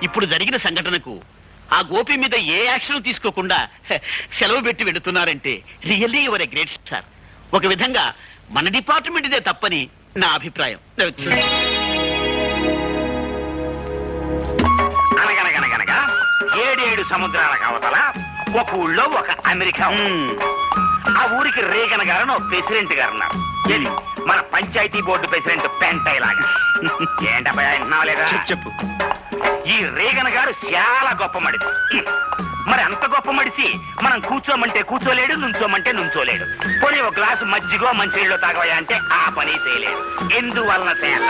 ఇప్పుడు జరిగిన సంఘటనకు ఆ గోపి మీద ఏ యాక్షన్ తీసుకోకుండా సెలవు పెట్టి వెళుతున్నారంటే really you're a great star. ఒక విధంగా మన డిపార్ట్మెంట్ ఇదే తప్పని నా అభిప్రాయం. అనగనగనగనగా 7 సముద్రాల కవతల ఒక ఊళ్ళో ఒక అమెరికా. ఆ ఊరికి రేగన్ గారు ప్రెసిడెంట్ గారు ఉన్నారు. మన పంచాయతీ బోర్డు ప్రెసిడెంట్ పెంటయ్య లాగా. ఏంటబ్బాయి వింటున్నావా? చెప్పు. ఈ రేగన్ గారు చాలా గొప్ప మడిసి. మరి అంత గొప్ప మడిసి మనం కూర్చోమంటే కూర్చోలేడు, నుంచోమంటే నుంచోలేడు. పోనీ ఒక గ్లాసు మజ్జిగో మంచినీళ్ళు తాగవయా అంటే ఆ పని చేయలేడు. ఎందువలన చేత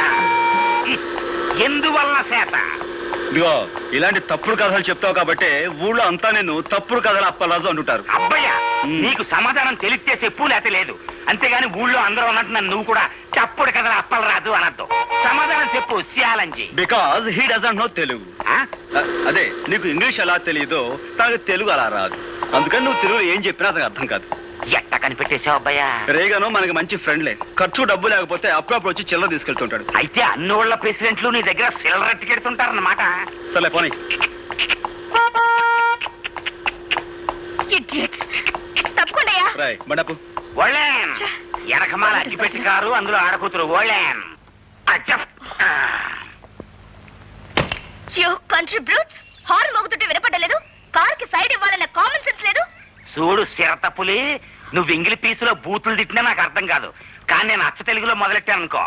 ఇదిగో ఇలాంటి తప్పుడు కథలు చెప్తావు కాబట్టి ఊళ్ళో అంతా నేను తప్పుడు కథలు అప్పలరాజు అంటుంటారు. అబ్బయ్యా, నీకు సమాధానం తెలిస్తే చెప్పు, లేతే లేదు. అంతేగాని ఊళ్ళో అందరూ అన్నట్టు నన్ను నువ్వు కూడా తప్పుడు కథలు అప్పలరాజు అనద్దు. సమాధానం చెప్పు శ్యాలంజీ. Because he doesn't know Telugu. అదే నీకు ఇంగ్లీష్ ఎలా తెలియదో నాకు తెలుగు అలా రాదు. అందుకని నువ్వు తెలుగులో ఏం చెప్పినా అతనికి అర్థం కాదు. ఎట్ట కనిపెట్టేశావు అబ్బయ్యా? రేగాను మనకి మంచి ఫ్రెండ్లే. ఖర్చు డబ్బు లేకపోతే అప్పుడప్పుడు వచ్చి చిల్లర తీసుకెళ్తుంటాడు. అయితే అన్నోళ్ళ ప్రెసిడెంట్లు నీ దగ్గర చిల్లర ఎట్టుకెడుతుంటారన్నమాట. సరే పోనీ. ఓళ్ళేన్ ఎనకమాల అగ్గిపెట్టి కారు, అందులో ఆడకూతురు ఓళ్ళేన్. హార్న్ మోగుతుంటే వినపడలేదు. కార్ కి సైడ్ ఇవ్వాలన్న కామన్ సెన్స్ లేదు. చూడు సిరతపులి, నువ్వు ఇంగిలి పీసులో బూతులు తిట్టినా నాకు అర్థం కాదు. కానీ నేను అచ్చ తెలుగులో మొదలెట్టాను అనుకో,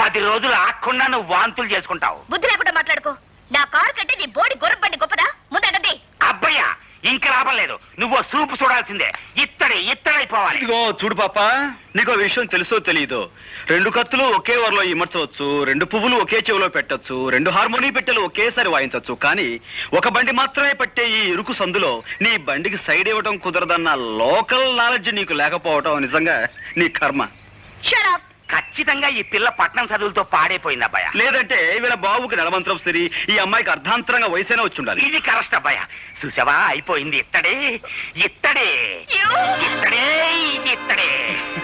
10 రోజులు ఆగకుండా నువ్వు వాంతులు చేసుకుంటావు. బుద్ధి లేకుండా మాట్లాడుకో. నా కారు కంటే నీ బోడి గుర్రబండి గొప్పదా? ముందండి. అబ్బయ్యా, ఇంకా లాభం లేదు. నువ్వు సూపు చూడాల్సిందే. ఇత్తడైపోవాలి. ఇదిగో చూడు పాప, నీకు విషయం తెలుసో తెలియదో, 2 కత్తులు ఒకే వరలో ఇమర్చవచ్చు, 2 పువ్వులు ఒకే చెవిలో పెట్టచ్చు, 2 హార్మోనీ పెట్టెలు ఒకేసారి వాయించవచ్చు. కానీ ఒక బండి మాత్రమే పట్టే ఈ ఇరుకు సందులో నీ బండికి సైడ్ ఇవ్వడం కుదరదన్న లోకల్ నాలెడ్జ్ నీకు లేకపోవటం నిజంగా నీ కర్మ. ఖచ్చితంగా ఈ పిల్ల పట్నం చదువులతో పాడైపోయింది అబ్బాయ. లేదంటే వీళ్ళ బాబుకి నెలమంత్రం సరి, ఈ అమ్మాయికి అర్ధాంతరంగా వయసైనా వచ్చి ఉండాలి. ఇది కరెక్ట్ అబ్బాయ. చూసావా, అయిపోయింది. ఇత్తడే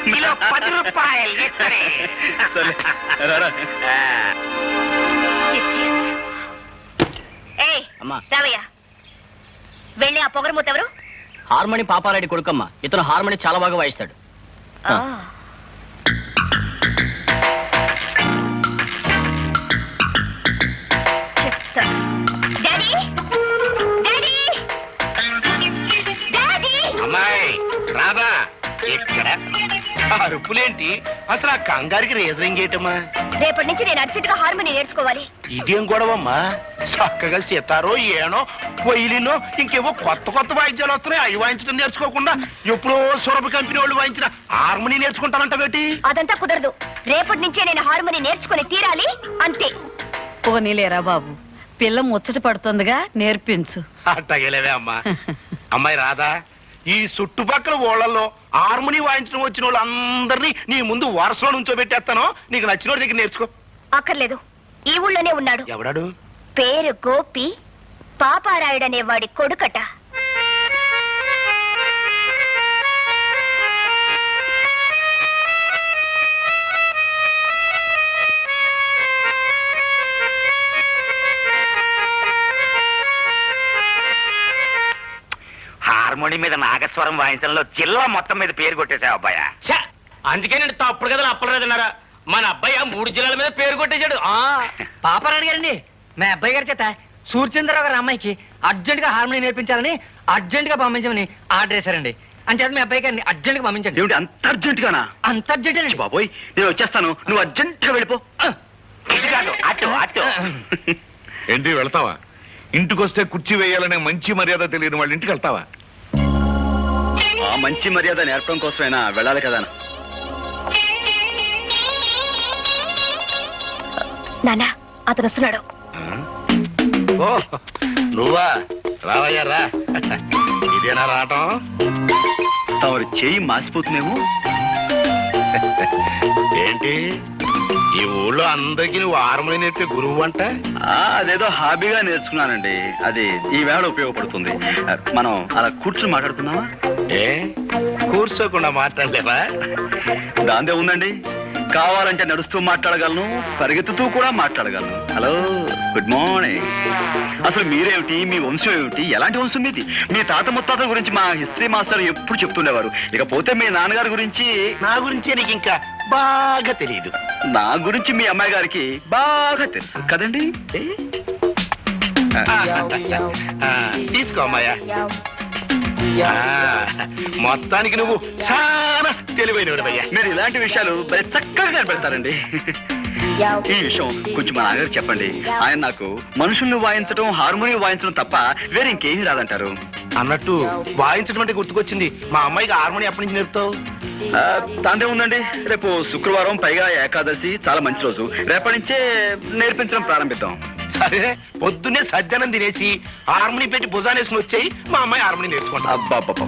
కిలో 10 రూపాయలు. ఇత్తడే. వెళ్ళి ఆ పొగరమూత ఎవరు? హార్మోని పాపారెడ్డి కొడుకమ్మ. ఇతను హార్మోని చాలా బాగా వాయిస్తాడు. అమ్మాయి రాదా? ఎక్కడ అరుపులేంటి? అసలు ఆ కంగారికి రీజనింగ్ ఏంటమ్మా? రేపటి నుంచి నేను అర్జెంటుగా హార్మోని నేర్చుకోవాలి. ఇదేం గొడవమ్మా? చక్కగా సితారో, ఏనో, పొయ్యిలినో, ఇంకేవో కొత్త వాయిద్యాలు వస్తున్నాయి. అవి వాయించడం నేర్చుకోకుండా ఎప్పుడో సొరబ కంపెనీ వాళ్ళు వాయించిన హార్మోని నేర్చుకుంటానంట బేటి. అదంతా కుదరదు. రేపటి నుంచే నేను హార్మోని నేర్చుకుని తీరాలి, అంతే. పోనీలేరా బాబు, పిల్ల ముచ్చట పడుతుందిగా, నేర్పించు. అట్టగలేవే అమ్మా. అమ్మాయి రాదా, ఈ చుట్టుపక్కల ఊళ్ళల్లో హార్మోని వాయించడం వచ్చిన వాళ్ళు అందరినీ నీ ముందు వరుసలో నుంచో పెట్టేస్తాను. నీకు నచ్చిన దగ్గర నేర్చుకో. అక్కర్లేదు, ఈ ఊళ్ళోనే ఉన్నాడు. ఎవడాడు? పేరు గోపి, పాపారాయుడనే వాడి కొడుకట. హార్మోని మీద నాగస్వరం వాయించడంలో జిల్లా మొత్తం మీద పేరు కొట్టేశావు అబ్బాయ. అందుకే నేను తప్పుడు కదా అప్పలేదన్నారా? మన అబ్బాయి 3 జిల్లాల మీద పేరు కొట్టేశాడు. పాపారాయుడు గారండి, మా అబ్బాయి గారి చేత సూర్యచంద్రరావు గారి అమ్మాయికి అర్జెంట్ గా హార్మోని నేర్పించాలని అర్జెంట్ గా పంపించమని ఆర్డర్ చేశారండి. అంచేత మీ అబ్బాయి గారిని అర్జెంట్ గా పంపించండి. ఏమిటి అంత అర్జెంట్ గానా? అంత అర్జెంట్ అండి బాబోయ్, నేను వచ్చేస్తాను, నువ్వు అర్జెంట్ గా వెళ్ళిపో. అటు ఏంటి వెళ్తావా? ఇంటికొస్తే కుర్చీ వేయాలనే మంచి మర్యాద తెలియని వాళ్ళ ఇంటికి వెళ్తావా? ఆ మంచి మర్యాద నేర్పడం కోసమైనా వెళ్ళాలి కదా. నాన్న, అతను వస్తున్నాడు. ఓ నువ్వా? రావయ్యా రా. ఇదేనా రావటం? తమరు చేయి మాసిపోతుందేమో. ఏంటి ఈ ఊళ్ళో అందరికి నువ్వు హార్మోని నేర్పే గురువు అంట? అదేదో హాబీగా నేర్చుకున్నానండి. అది ఈ వేళ ఉపయోగపడుతుంది. మనం అలా కూర్చుని మాట్లాడుకుందామా? ఏ కూర్చోకుండా మాట్లాడలేవా? దాందే ఉందండి. కావాలంటే నడుస్తూ మాట్లాడగలను, పరిగెత్తుతూ కూడా మాట్లాడగలను. Hello, good morning. అసలు మీరేమిటి, మీ వంశం ఏమిటి, ఎలాంటి వంశం మీది? మీ తాత ముత్తాతల గురించి మా హిస్టరీ మాస్టర్ ఎప్పుడు చెప్తుండేవారు. ఇకపోతే మీ నాన్నగారి గురించి. నా గురించి నీకు ఇంకా బాగా తెలియదు. నా గురించి మీ అమ్మాయి గారికి బాగా తెలుసు కదండి. తీసుకో అమ్మాయ్యా. మొత్తానికి నువ్వు చాలా తెలివైనవాడయ్యా. మీరు ఇలాంటి విషయాలు భలే చక్కగా కనిపెడతారండి. ఈ విషయం కొంచెం మా నాన్నగారు చెప్పండి. ఆయన నాకు మనుషుల్ని వాయించడం, హార్మోనియం వాయించడం తప్ప వేరే ఇంకేమీ రాదంటారు. అన్నట్టు వాయించడం అంటే గుర్తుకొచ్చింది. మా అమ్మాయికి హార్మోనియం ఎప్పటి నుంచి నేర్పుతావు? దాంతే ఉందండి. రేపు శుక్రవారం, పైగా ఏకాదశి, చాలా మంచి రోజు. రేపటి నుంచే నేర్పించడం ప్రారంభిద్దాం. సరే, పొద్దున్నే సజ్జనం తినేసి హార్మోని పెట్టి భుజాన్ని వేసుకుని వచ్చాయి. మా అమ్మాయి హార్మోని నేర్చుకుంటా. అబ్బాబ్బా,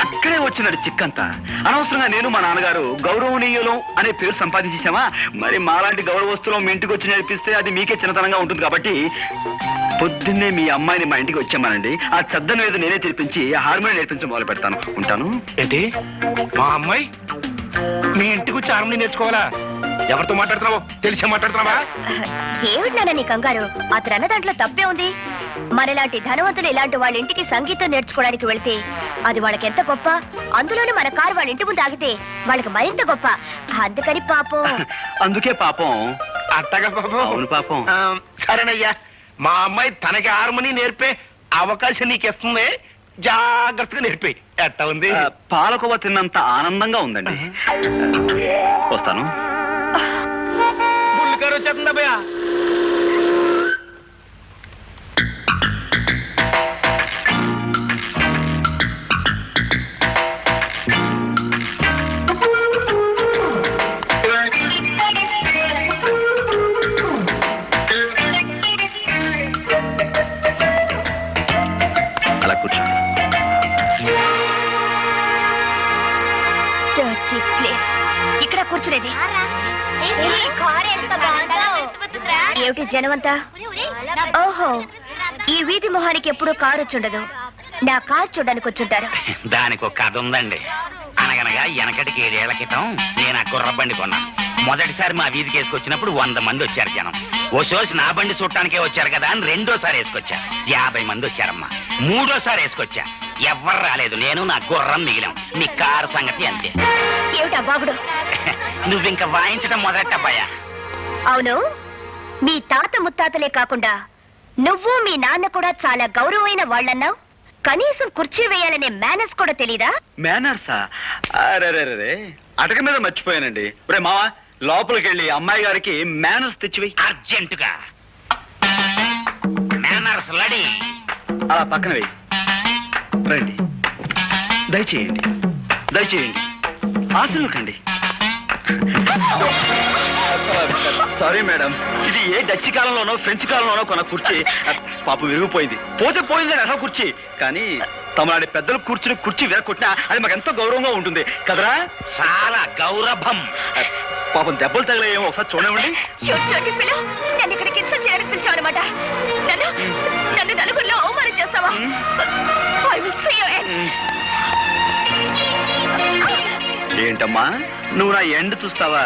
అక్కడే వచ్చినట్టు చిక్కంతా. అనవసరంగా నేను మా నాన్నగారు గౌరవనీయులం అనే పేరు సంపాదించేసామా, మరి మాలాంటి గౌరవస్తులం మీ ఇంటికి వచ్చి నేర్పిస్తే అది మీకే చిన్నతనంగా ఉంటుంది. కాబట్టి పొద్దున్నే మీ అమ్మాయిని మా ఇంటికి వచ్చామానండి. ఆ చద్దన మీద నేనే తెరిపించి హార్మోనియం నేర్పించడం మొదలు పెడతాను. ఉంటాను. ఏంటి, మా అమ్మాయి మీ ఇంటికి వచ్చి హార్మోని నేర్చుకోవాలా? ఎవరితో మాట్లాడుతున్నావో తెలిసే మాట్లాడుతున్నావా? ఏమిటి నీ కంగారు? అతను అన్న దాంట్లో తప్పే ఉంది. మనలాంటి ధనవంతులు ఇలాంటి వాళ్ళ ఇంటికి సంగీతం నేర్చుకోవడానికి వెళ్తే అది వాళ్ళకి ఎంత గొప్ప. అందులోనూ మన కారు వాళ్ళ ఇంటి ముందు ఆగితే వాళ్ళకి మరింత గొప్ప. అందుకని పాపం. అందుకే పాపం. అట్టగా పాపం. అవును పాపం. సరేనయ్యా, మా అమ్మాయి తనకి హార్మోని నేర్పే అవకాశం నీకు ఇస్తుంది. జాగ్రత్తగా నేర్పి. ఎట్టా ఉంది? పాలకోవ తిన్నంత ఆనందంగా ఉందండి. వస్తాను. బుల్లికారు వచ్చేస్తుందా భయ్యా? అలా కూర్చోండి. Dirty place. ఇక్కడ కూర్చునేది ఏమిటి జనమంతా? ఓహో, ఈ వీధి మొహానికి ఎప్పుడు కారు వచ్చుండదు. నా కారు చూడడానికి వచ్చుంటారు. దానికి ఒక కథ ఉందండి. అనగనగా వెనకటికి 7 ఏళ్ల క్రితం నేను ఆ గుర్ర బండి కొన్నాను. మొదటిసారి మా వీధికి వేసుకొచ్చినప్పుడు 100 మంది వచ్చారు జనం. ఓ సోసి నా బండి చూడటానికే వచ్చారు కదా అని రెండోసారి వేసుకొచ్చా. 50 మంది వచ్చారమ్మా. మూడోసారి వేసుకొచ్చా. ఎవ్వరు రాలేదు. నేను నా గుర్రం మిగిలాం. మీ కారు సంగతి అంతే. ఏమిటా బాగుడు? నువ్వింక వాయించడం మొదలెట్టబ్బాయా. అవును, మీ తాత ముత్తాతలే కాకుండా నువ్వు మీ నాన్న కూడా చాలా గౌరవమైన వాళ్ళన్నావు. కనీసం కుర్చీ వేయాలనే మేనర్స్ కూడా తెలీదా? మేనర్సా? అరే, అటక మీద మర్చిపోయానండి. రే మావా, లోపలికి వెళ్ళి అమ్మాయి గారికి మేనర్స్ తెచ్చివి. అర్జెంటుగా మేనర్స్ లడి. అలా పక్కన వెయ్యి. రండి, దయచేయండి, దయచేయండి. ఆశలు కండి. సారీ మేడం, ఇది ఏ డచ్ కాలంలోనో ఫ్రెంచ్ కాలంలోనో కొన్న కుర్చీ. పాపం విరిగిపోయింది. పోతే పోయిందని అసలు కుర్చీ. కానీ తమలాంటి పెద్దలు కూర్చుని కుర్చీ విరగొట్టినా అది మాకు ఎంతో గౌరవంగా ఉంటుంది కదరా? చాలా గౌరవం. పాపం దెబ్బలు తగలేమో ఒకసారి చూడండి. నన్ను ఇక్కడికి ఇన్సల్ట్ చేయడానికి పిలిచావు అనమాట. నన్ను నలుగురిలో అవమానం చేస్తావా? I will see your end. ఏంటమ్మా, నువ్వు నా ఎండ్ చూస్తావా?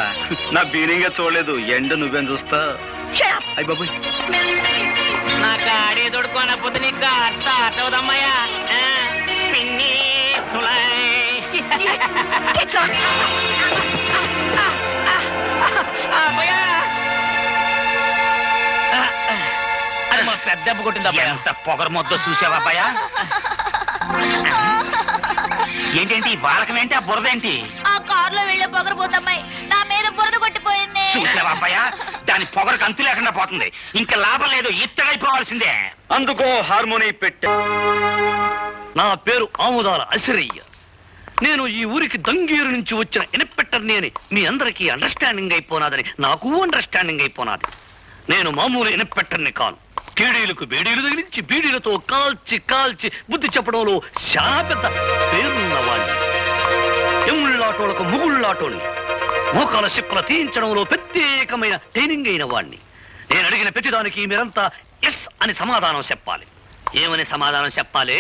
నా బీనింగా చూడలేదు. ఎండ్ నువ్వేం చూస్తా? Shut up. అయ్య బాబు, నా కాడే దొడుకోనపోతే నీకు స్టార్ట్ అవుదమ్మయ్యా. పిన్ని సులై. Get lost. అది మా పెద్ద దెబ్బ కొట్టింది. ఎంత పొగరు మొద్దో చూసావా అబ్బాయా? ఏంటేంటి ఈ బాలకమేంటి, ఆ బురదేంటి? ఆ కారులో వెళ్ళే పొగరబోతమ్మాయి నా మీద బురద కొట్టిపోయింది. చూసావా అబ్బాయా, దాని పొగరకు అంతు లేకుండా పోతుంది. ఇంకా లాభం లేదు, ఇత్తడైపోవాల్సిందే. అందుకో హార్మోని పెట్టా. నా పేరు ఆముదాల అసిరయ్య. నేను ఈ ఊరికి దంగేరు నుంచి వచ్చిన ఇన్స్పెక్టర్ని అని మీ అందరికీ అండర్స్టాండింగ్ అయిపోనాదని నాకు అండర్స్టాండింగ్ అయిపోనాది. నేను మామూలు ఇన్స్పెక్టర్ని కాను. కేడీలకు బేడీలు తగిలించి బీడీలతో కాల్చి కాల్చి బుద్ధి చెప్పడంలో చాలా పెద్ద పేరున్నవాణ్ణి. ఎముళ్ళాటోలకు ముగుళ్ళాటోని, మోకాల శిక్కుల తీయించడంలో ప్రత్యేకమైన ట్రైనింగ్ అయిన వాణ్ణి. నేను అడిగిన ప్రతిదానికి మీరంతా ఎస్ అని సమాధానం చెప్పాలి. ఏమని సమాధానం చెప్పాలి?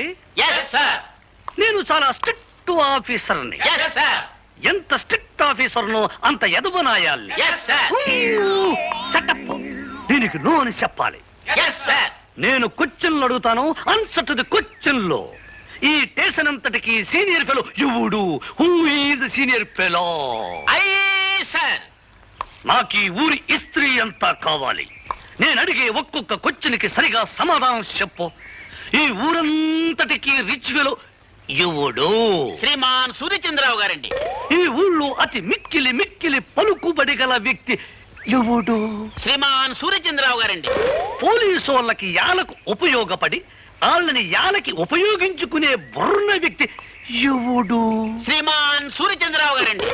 నేను చాలా స్ట్రిక్ట్ ఆఫీసర్ని. ఎంత స్ట్రిక్ట్ ఆఫీసర్నో అంత ఎదవనాయాలి. Yes, sir. సెటప్. దీనికి నో అని చెప్పాలి. Yes, sir. నేను క్వశ్చన్లు అడుగుతాను, ఆన్సర్ టు ది క్వశ్చన్ లో. ఈ స్టేషన్ అంతటికి సీనియర్ ఫెలో ఎవడు? Who is senior fellow? Aye, sir. నాకు ఈ ఊరి ఇస్త్రీ అంతా కావాలి. నేను అడిగే ఒక్కొక్క క్వశ్చన్కి సరిగా సమాధానం చెప్పు. ఈ ఊరంతటికి రిచ్ ఫెలో ఎవడు? శ్రీమాన్ సూర్యచంద్రరావు గారండి. ఈ ఊళ్ళో అతి మిక్కిలి మిక్కిలి పలుకుబడి గల వ్యక్తి ఎవడు? శ్రీమాన్ సూర్యచంద్రరావు గారండి. పోలీసు వాళ్ళకి యాలకు ఉపయోగపడి వాళ్ళని యాలకి ఉపయోగించుకునే బుర్ర వ్యక్తి ఎవడు? శ్రీమాన్ సూర్యచంద్రరావు గారండి.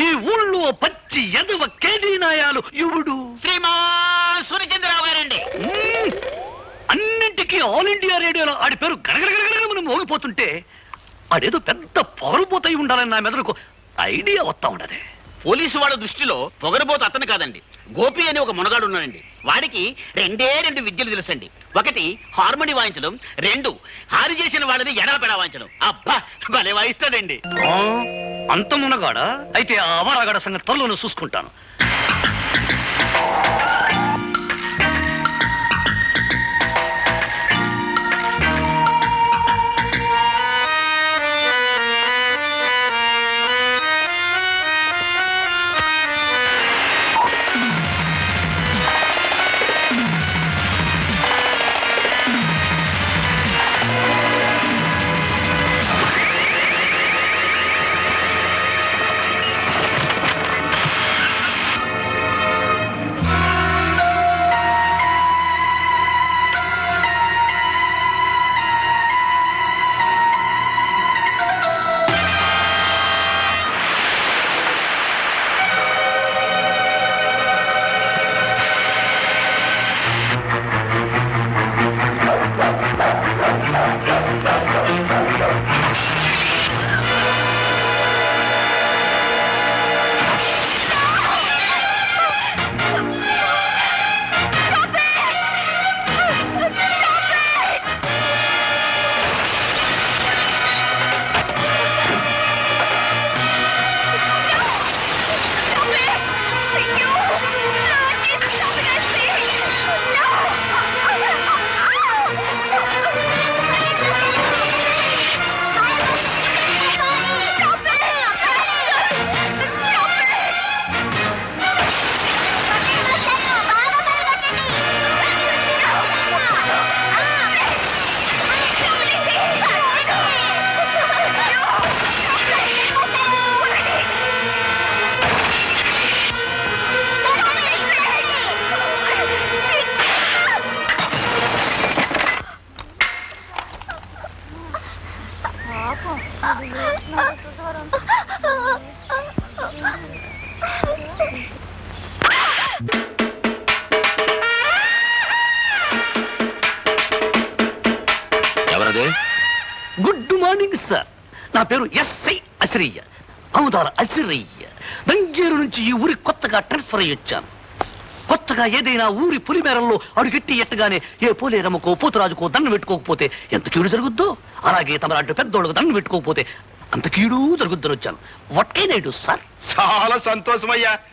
ఈ ఊళ్ళో పచ్చి ఎదవ కేదీనాయాలు ఎవడు? శ్రీమాన్ సూర్యచంద్రరావు గారండి. అన్నింటికీ ఆల్ ఇండియా రేడియోలో ఆడి పేరు గడగడగడగడ మనం మోగిపోతుంటే ఆడేదో పెద్ద పొగరుపోతాయి ఉండాలని నా మెదడుకు ఐడియా వస్తా ఉండదే. పోలీసు వాళ్ళ దృష్టిలో పొగరబోతు అతను కాదండి, గోపి అని ఒక మునగాడు ఉన్నాడండి. వాడికి రెండు విద్యలు తెలుసండి. ఒకటి హార్మోని వాయించడం, రెండు హారి చేసిన వాళ్ళని ఎడాపెడా వాయించడం. అబ్బా భలే వాయిస్తాడండి. అంత మునగాడా? అయితే ఆ అవారాగాడ సంగతి త్వరలోనే చూసుకుంటాను. ఎవరది? Good morning sir. నా పేరు ఎస్ఐ అసిరయ్య, అవుదాల అసిరయ్య. దంగేరు నుంచి ఈ ఊరికి కొత్తగా ట్రాన్స్ఫర్ అయ్యి వచ్చాను. కొత్తగా ఏదైనా ఊరి పులిమేరల్లో అడుగెట్టి ఎట్టగానే ఏ పోలేరమ్మకో పోతురాజుకో దండం పెట్టుకోకపోతే ఎంత కీడు జరుగుద్దో, అలాగే తమలాంటి పెద్దోళ్ళకు దండం పెట్టుకోకపోతే అంత కీడు జరుగుద్దని వచ్చాను. What can I do sir? చాలా సంతోషమయ్యా.